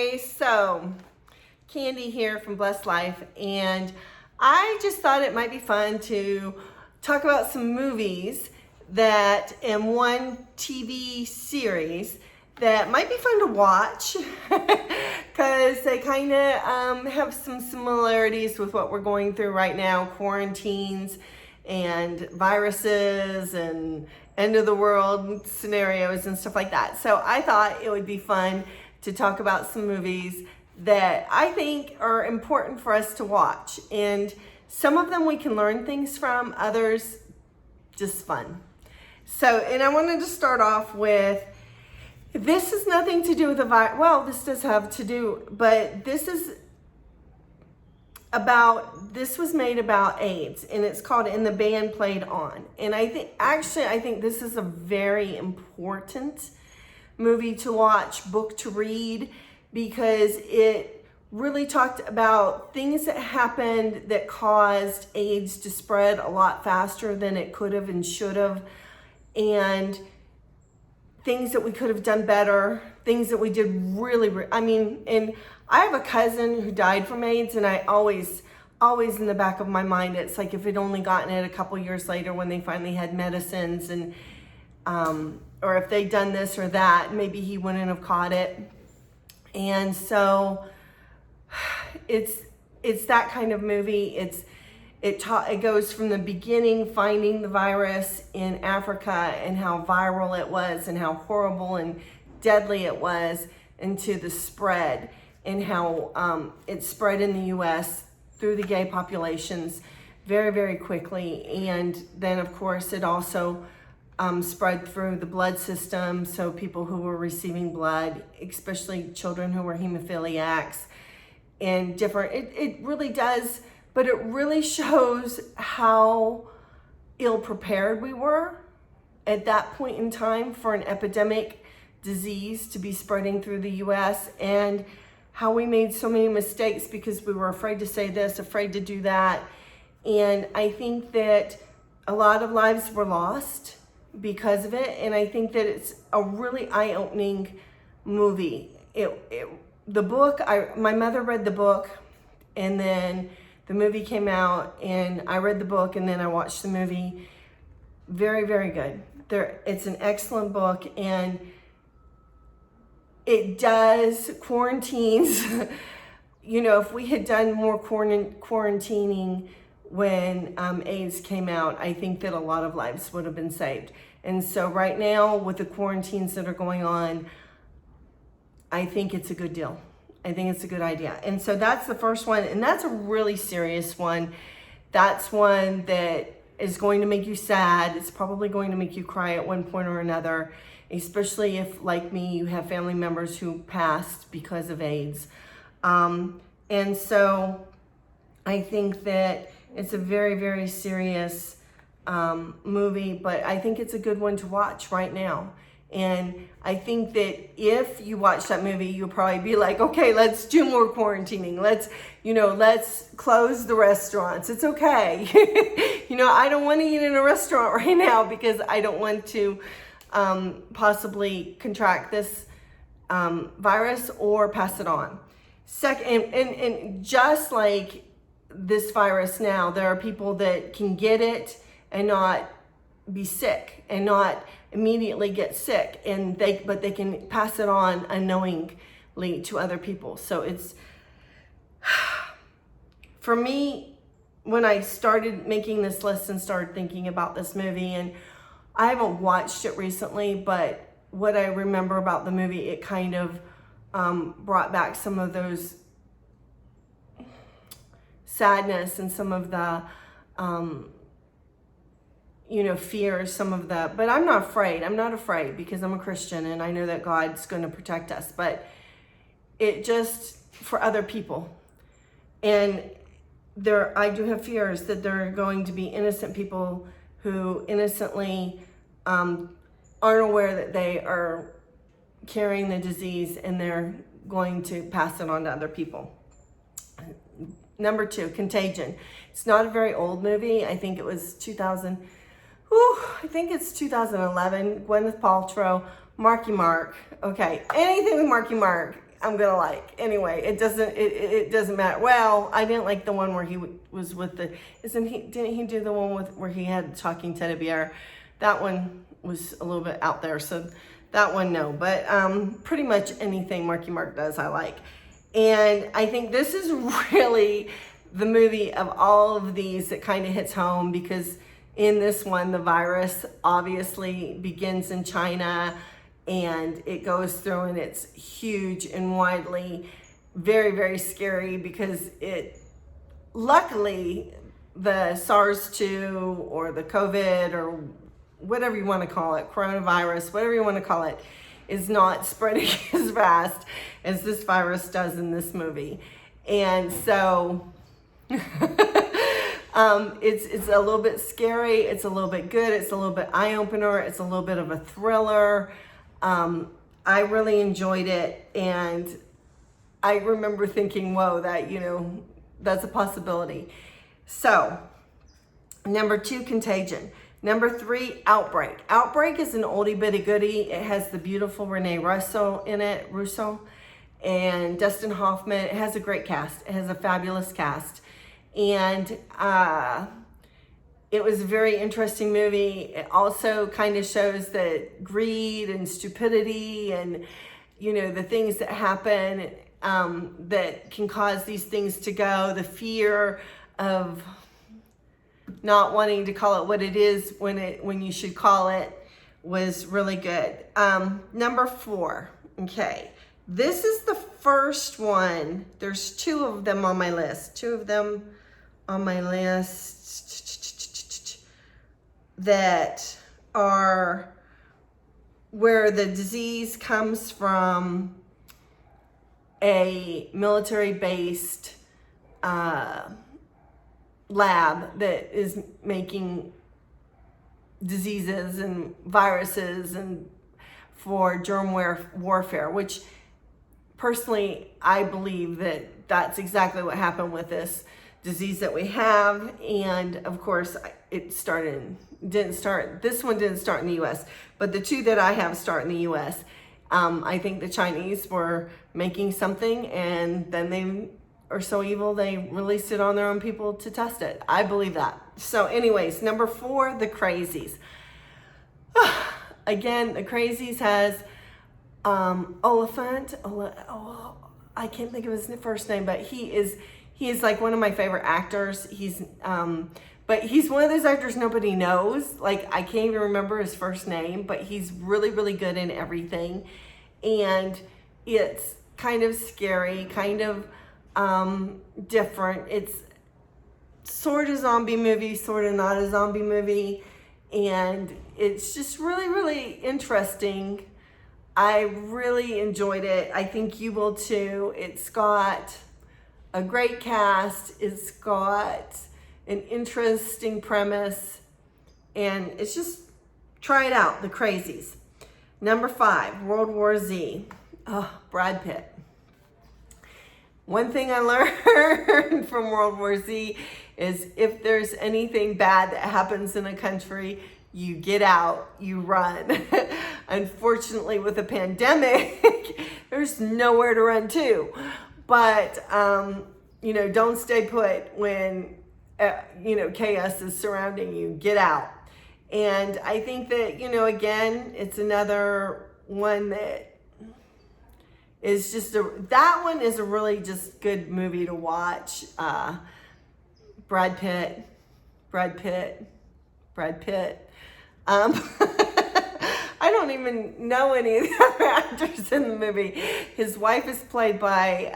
Hey, so Candy here from Blessed Life, and I just thought it might be fun to talk about some movies that in one TV series that might be fun to watch because they kind of have some similarities with what we're going through right now, quarantines and viruses and end of the world scenarios and stuff like that. So I thought it would be fun to talk about some movies that I think are important for us to watch. And some of them we can learn things from, others just fun. So, and I wanted to start off with, this has nothing to do with the virus. Well, this does have to do, but this was made about AIDS, and it's called And the Band Played On. And I think this is a very important movie to watch, book to read, because it really talked about things that happened that caused AIDS to spread a lot faster than it could have and should have, and things that we could have done better, things that we did and I have a cousin who died from AIDS, and I always in the back of my mind, it's like if it only gotten it a couple years later when they finally had medicines, and or if they'd done this or that, maybe he wouldn't have caught it. And so it's that kind of movie. It goes from the beginning, finding the virus in Africa and how viral it was and how horrible and deadly it was, into the spread and how it spread in the US through the gay populations very, very quickly. And then of course it also spread through the blood system. So people who were receiving blood, especially children who were hemophiliacs and different, it really does. But it really shows how ill prepared we were at that point in time for an epidemic disease to be spreading through the US, and how we made so many mistakes because we were afraid to say this, afraid to do that. And I think that a lot of lives were lost because of it. And I think that it's a really eye-opening movie. The book, my mother read the book, and then the movie came out, and I read the book, and then I watched the movie. Very, very good. It's an excellent book, and it does quarantines. If we had done more quarantining when AIDS came out, I think that a lot of lives would have been saved. And so right now, with the quarantines that are going on, I think it's a good deal. I think it's a good idea. And so that's the first one, and that's a really serious one. That's one that is going to make you sad. It's probably going to make you cry at one point or another, especially if, like me, you have family members who passed because of AIDS. And so I think that it's a very, very serious movie, but I think it's a good one to watch right now. And I think that if you watch that movie, you'll probably be like, okay, let's do more quarantining. Let's close the restaurants. It's okay. I don't want to eat in a restaurant right now because I don't want to possibly contract this virus or pass it on. Second, and just like this virus now, there are people that can get it and not be sick and not immediately get sick, but they can pass it on unknowingly to other people. So it's, for me, when I started making this list and started thinking about this movie, and I haven't watched it recently, but what I remember about the movie, it kind of brought back some of those sadness and some of the fears, but I'm not afraid. I'm not afraid because I'm a Christian and I know that God's going to protect us, but it just for other people. And I do have fears that there are going to be innocent people who innocently aren't aware that they are carrying the disease, and they're going to pass it on to other people. Number 2, Contagion. It's not a very old movie. I think it was 2011. Gwyneth Paltrow, Marky Mark. Okay, anything with Marky Mark. I'm gonna like. Anyway, it doesn't matter. Well, I didn't like the one where he was with the, didn't he do the one where he had talking teddy bear? That one was a little bit out there, so that one, no. But pretty much anything Marky Mark does, I like. And I think this is really the movie of all of these that kind of hits home, because in this one, the virus obviously begins in China and it goes through, and it's huge and widely, very, very scary, because luckily the SARS-2 or the COVID or whatever you want to call it, coronavirus, whatever you want to call it, is not spreading as fast as this virus does in this movie. And so it's a little bit scary, it's a little bit good, it's a little bit eye-opener, it's a little bit of a thriller. I really enjoyed it, and I remember thinking, whoa, that, that's a possibility. So, number 2, Contagion. Number 3, Outbreak. Outbreak is an oldie bitty goodie. It has the beautiful Renee Russo in it, and Dustin Hoffman. It has a great cast. It has a fabulous cast. And it was a very interesting movie. It also kind of shows that greed and stupidity and, the things that happen that can cause these things to go, the fear of not wanting to call it what it is when you should call it, was really good. Number 4, okay. This is the first one. There's 2 of them on my list. 2 of them on my list that are where the disease comes from a military-based lab that is making diseases and viruses and for germ warfare, which personally I believe that that's exactly what happened with this disease that we have. And of course this one didn't start in the US, but the 2 that I have start in the US. I think the Chinese were making something, and then they are so evil they released it on their own people to test it. I believe that. So anyways, number 4, The Crazies. Again, The Crazies has Oliphant. I can't think of his first name, but he is like one of my favorite actors. But he's one of those actors nobody knows. Like, I can't even remember his first name, but he's really, really good in everything. And it's kind of scary, kind of different. It's sort of zombie movie, sort of not a zombie movie. And it's just really, really interesting. I really enjoyed it. I think you will too. It's got a great cast. It's got an interesting premise, and it's just, try it out, The Crazies. Number 5, World War Z. Brad Pitt. One thing I learned from World War Z is if there's anything bad that happens in a country, you get out, you run. Unfortunately, with a pandemic, there's nowhere to run to. But, don't stay put when chaos is surrounding you. Get out. And I think that, again, it's another one that is just that one is a really just good movie to watch. Brad Pitt. I don't even know any of the other actors in the movie. His wife is played by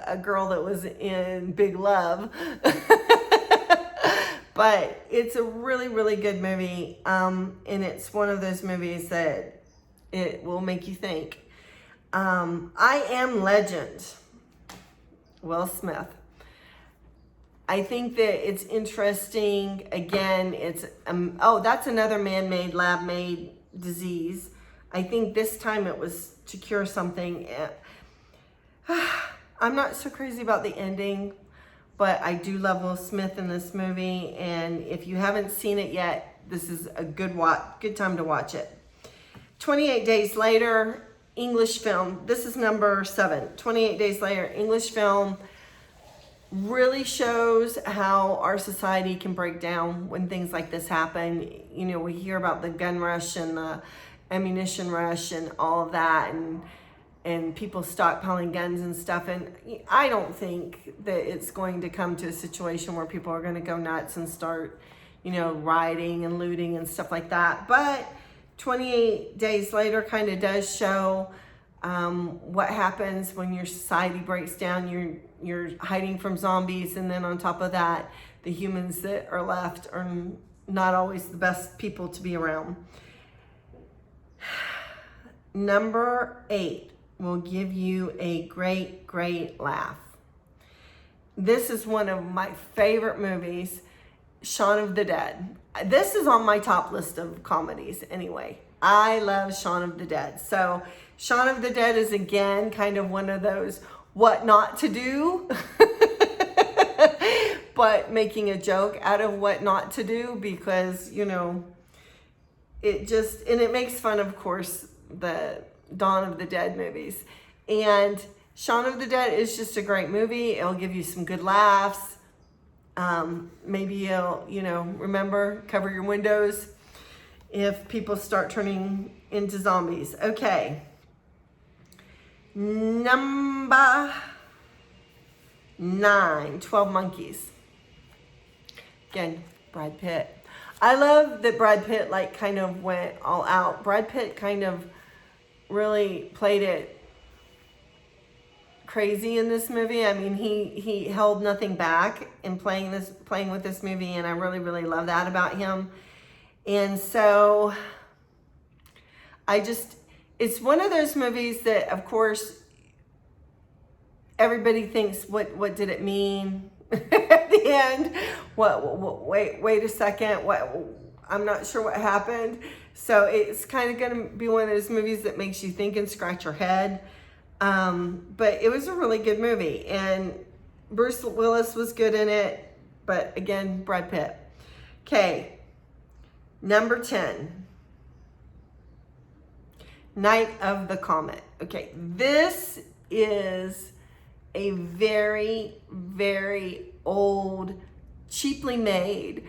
a girl that was in Big Love. But it's a really, really good movie. And it's one of those movies that it will make you think. I Am Legend. Will Smith. I think that it's interesting. Again, it's, that's another man-made, lab-made disease. I think this time it was to cure something. I'm not so crazy about the ending, but I do love Will Smith in this movie. And if you haven't seen it yet, this is a good time to watch it. 28 Days Later, English film. This is number 7, 28 Days Later. English film really shows how our society can break down when things like this happen. You know, we hear about the gun rush and the ammunition rush and all of that, and people stockpiling guns and stuff. And I don't think that it's going to come to a situation where people are going to go nuts and start, you know, rioting and looting and stuff like that. But 28 Days Later kind of does show what happens when your society breaks down. You're hiding from zombies, and then on top of that, the humans that are left are not always the best people to be around. Number 8 will give you a great laugh. This is one of my favorite movies, Shaun of the Dead. This is on my top list of comedies anyway. I love Shaun of the Dead. So Shaun of the Dead is again kind of one of those what not to do, but making a joke out of what not to do, because, you know, it makes fun, of course, the Dawn of the Dead movies. And Shaun of the Dead is just a great movie. It'll give you some good laughs. Maybe you'll, you know, remember, cover your windows if people start turning into zombies. Okay. Number 9, 12 Monkeys. Again, Brad Pitt. I love that Brad Pitt like kind of went all out. Brad Pitt kind of really played it crazy in this movie. I mean, he held nothing back in playing with this movie, and I really love that about him. And so it's one of those movies that, of course, everybody thinks, what did it mean at the end? Wait a second. I'm not sure what happened. So it's kind of going to be one of those movies that makes you think and scratch your head. But it was a really good movie, and Bruce Willis was good in it, but again, Brad Pitt. Okay, number 10, Night of the Comet. Okay, this is a very old, cheaply made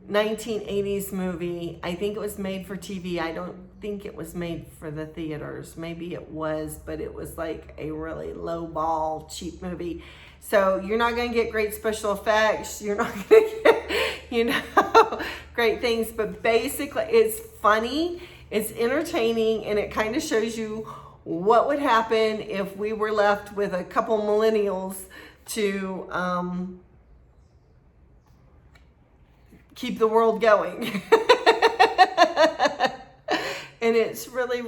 1980s movie. I think it was made for TV. I don't think it was made for the theaters. Maybe it was, but it was like a really low ball, cheap movie. So you're not going to get great special effects. You're not going to get, you know, great things. But basically, it's funny, it's entertaining, and it kind of shows you what would happen if we were left with a couple millennials to keep the world going. And it's really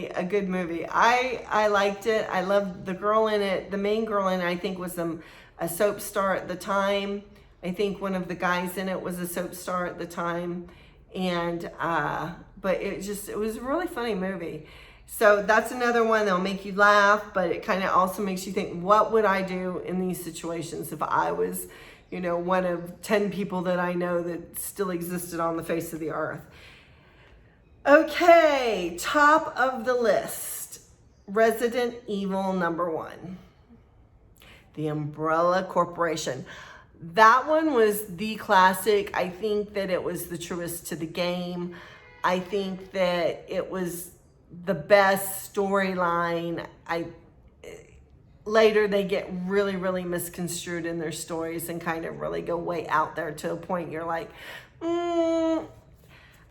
a good movie. I liked it. I loved the girl in it. The main girl in it, I think, was a soap star at the time. I think one of the guys in it was a soap star at the time. And but it was a really funny movie. So that's another one that'll make you laugh, but it kind of also makes you think, what would I do in these situations if I was, you know, one of 10 people that I know that still existed on the face of the earth. Okay, top of the list, Resident Evil number 1, The Umbrella Corporation. That one was the classic. I think that it was the truest to the game. I think that it was the best storyline. Later they get really misconstrued in their stories and kind of really go way out there to a point you're like,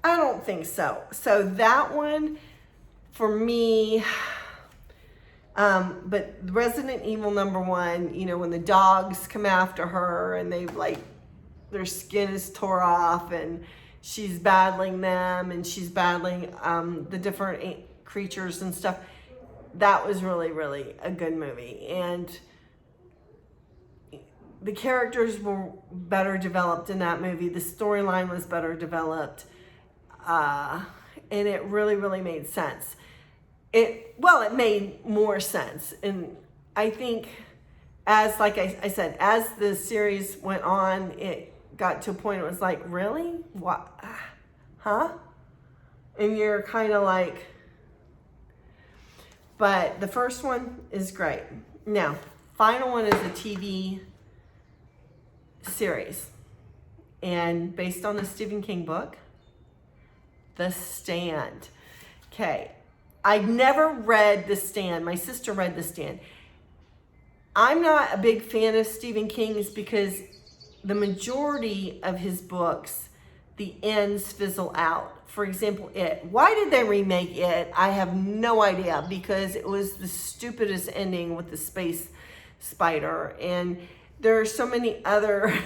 I don't think so. So that one for me, but Resident Evil number 1, you know, when the dogs come after her and they've like, their skin is tore off and she's battling them and she's battling the different creatures and stuff. That was really a good movie. And the characters were better developed in that movie. The storyline was better developed. And it really made sense. It made more sense. And I think as, like I said, as the series went on, it got to a point it was like, really? What? Huh? And you're kind of like, But the first one is great. Now, final one is a TV series. And based on the Stephen King book, The Stand. Okay. I'd never read The Stand. My sister read The Stand. I'm not a big fan of Stephen King's because the majority of his books, the ends fizzle out. For example, It. Why did they remake It? I have no idea, because it was the stupidest ending with the space spider. And there are so many other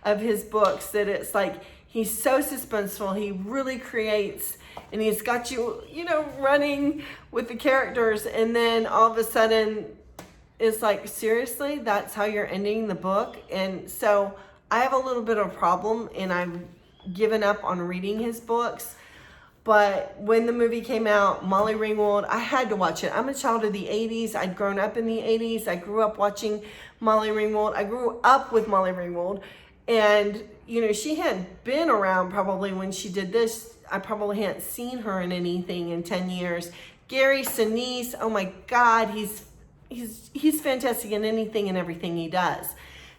of his books that it's like he's so suspenseful. He really creates, and he's got you, running with the characters. And then all of a sudden it's like, seriously, that's how you're ending the book? And so I have a little bit of a problem, and I've given up on reading his books. But when the movie came out, Molly Ringwald, I had to watch it. I'm a child of the 80s. I'd grown up in the 80s. I grew up watching Molly Ringwald. I grew up with Molly Ringwald. And, she hadn't been around probably when she did this. I probably hadn't seen her in anything in 10 years. Gary Sinise, oh my God, he's fantastic in anything and everything he does.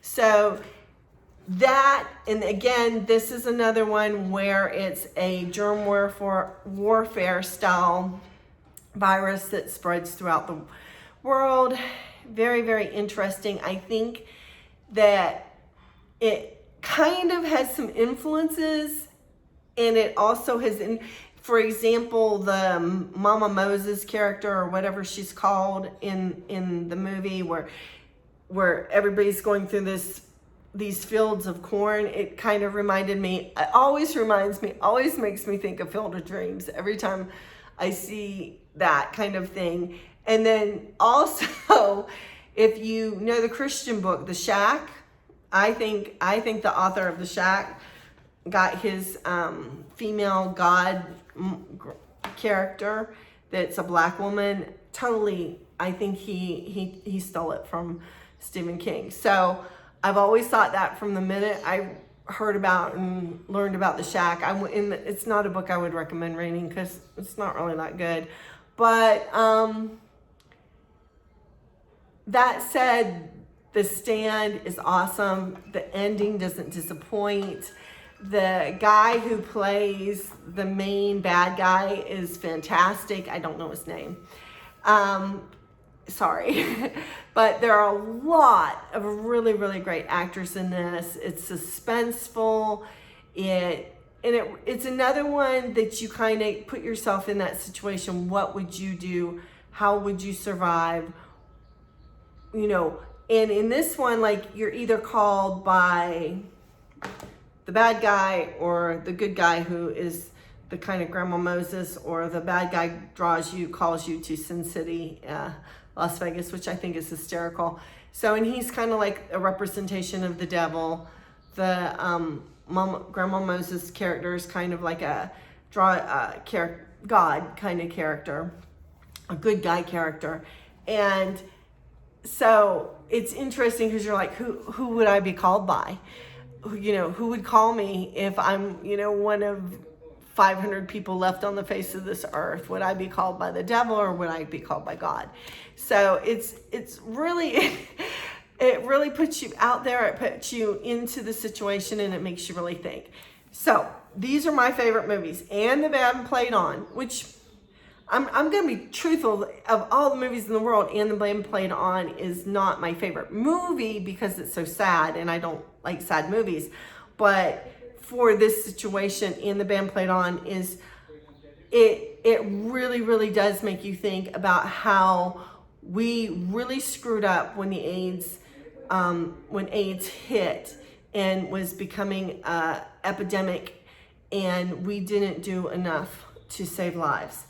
So that, and again, this is another one where it's a germ warfare style virus that spreads throughout the world. Very, very interesting. I think that it kind of has some influences, and it also has, for example, the Mama Moses character, or whatever she's called in the movie, where everybody's going through these fields of corn. It kind of reminded me, always makes me think of Field of Dreams every time I see that kind of thing. And then also, if you know the Christian book, The Shack, I think the author of The Shack got his female God character that's a black woman. Totally, I think he stole it from Stephen King. So I've always thought that from the minute I heard about and learned about The Shack. It's not a book I would recommend reading because it's not really that good. But that said, The Stand is awesome. The ending doesn't disappoint. The guy who plays the main bad guy is fantastic. I don't know his name. Sorry. But there are a lot of really, really great actors in this. It's suspenseful. It's another one that you kind of put yourself in that situation. What would you do? How would you survive? And in this one, like, you're either called by the bad guy or the good guy, who is the kind of Grandma Moses, or the bad guy calls you to Sin City, Las Vegas, which I think is hysterical. So, and he's kind of like a representation of the devil. The Grandma Moses character is kind of like a God kind of character, a good guy character. And so it's interesting because you're like, who would I be called by? Who would call me if I'm, one of 500 people left on the face of this earth? Would I be called by the devil, or would I be called by God? So it's really, it really puts you out there. It puts you into the situation, and it makes you really think. So these are my favorite movies. And the Bad Played On, which I'm going to be truthful, of all the movies in the world, And the Band Played On is not my favorite movie because it's so sad, and I don't like sad movies. But for this situation, And the Band Played On it really, really does make you think about how we really screwed up when AIDS hit and was becoming an epidemic, and we didn't do enough to save lives.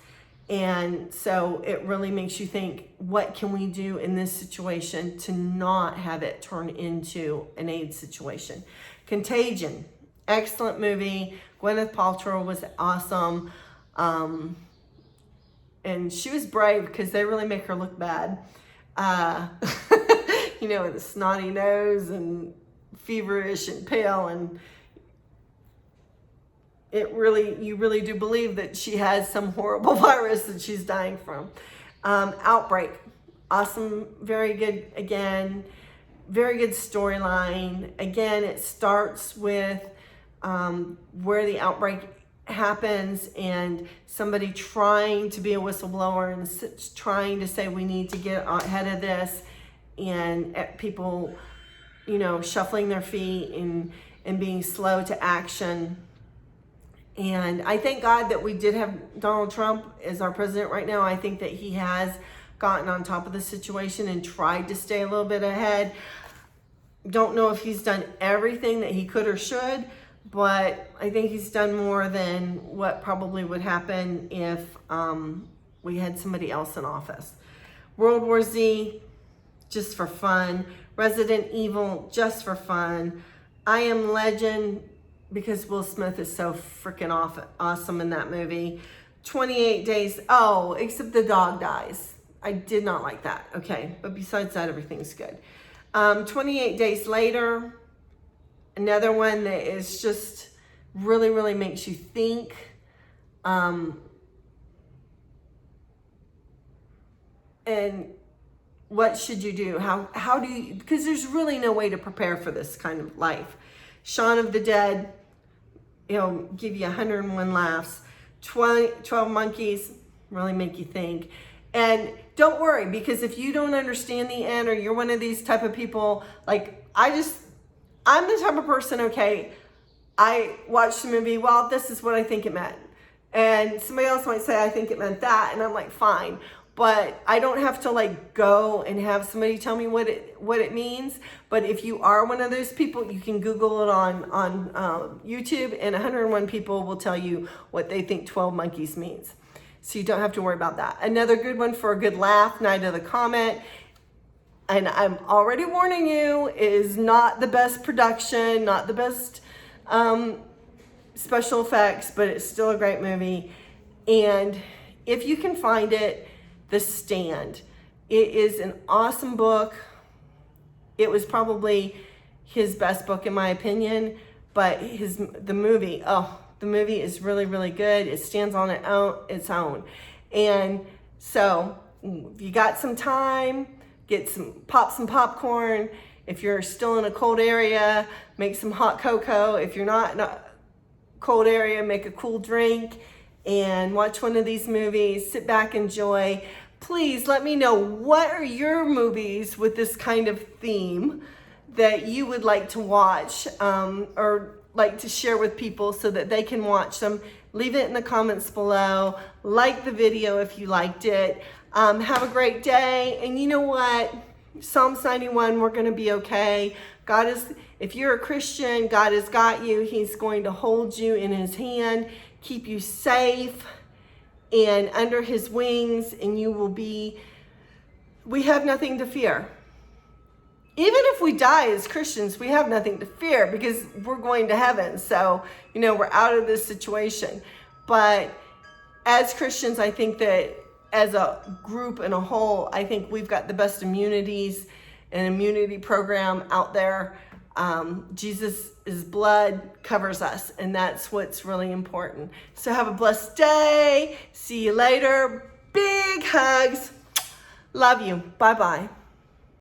And so it really makes you think, what can we do in this situation to not have it turn into an AIDS situation? Contagion, excellent movie. Gwyneth Paltrow was awesome. And she was brave because they really make her look bad. With a snotty nose and feverish and pale, and you really do believe that she has some horrible virus that she's dying from. Outbreak, awesome, very good, again, very good storyline. Again, it starts with where the outbreak happens and somebody trying to be a whistleblower and trying to say we need to get ahead of this, and people, you know, shuffling their feet and being slow to action. And I thank God that we did have Donald Trump as our president right now. I think that he has gotten on top of the situation and tried to stay a little bit ahead. Don't know if he's done everything that he could or should, but I think he's done more than what probably would happen if we had somebody else in office. World War Z, just for fun. Resident Evil, just for fun. I Am Legend, because Will Smith is so freaking awesome in that movie. 28 Days, oh, except the dog dies. I did not like that, okay. But besides that, everything's good. 28 Days Later, another one that is just really, really makes you think. And what should you do? How do you, because there's really no way to prepare for this kind of life. Shaun of the Dead, it'll give you 101 laughs. 12 Monkeys, really make you think. And don't worry, because if you don't understand the end, or you're one of these type of people, like I'm the type of person, okay, I watched the movie, well, this is what I think it meant. And somebody else might say, I think it meant that. And I'm like, fine. But I don't have to like go and have somebody tell me what it means. But if you are one of those people, you can Google it on YouTube, and 101 people will tell you what they think 12 Monkeys means. So you don't have to worry about that. Another good one for a good laugh, Night of the Comet. And I'm already warning you, it is not the best production, not the best special effects, but it's still a great movie. And if you can find it, The Stand. It is an awesome book. It was probably his best book in my opinion, but the movie is really, really good. It stands on its own. And so if you got some time, pop some popcorn. If you're still in a cold area, make some hot cocoa. If you're not in a cold area, make a cool drink and watch one of these movies. Sit back, enjoy. Please let me know, what are your movies with this kind of theme that you would like to watch or like to share with people so that they can watch them. Leave it in the comments below. Like the video if you liked it. Have a great day. And you know what? Psalms 91, we're going to be okay. If you're a Christian, God has got you. He's going to hold you in his hand, keep you safe and under his wings, and we have nothing to fear. Even if we die as Christians, we have nothing to fear because we're going to heaven. So, we're out of this situation. But as Christians, I think that as a group and a whole, I think we've got the best immunity program out there. Jesus' blood covers us, and that's what's really important. So have a blessed day. See you later. Big hugs. Love you. Bye-bye.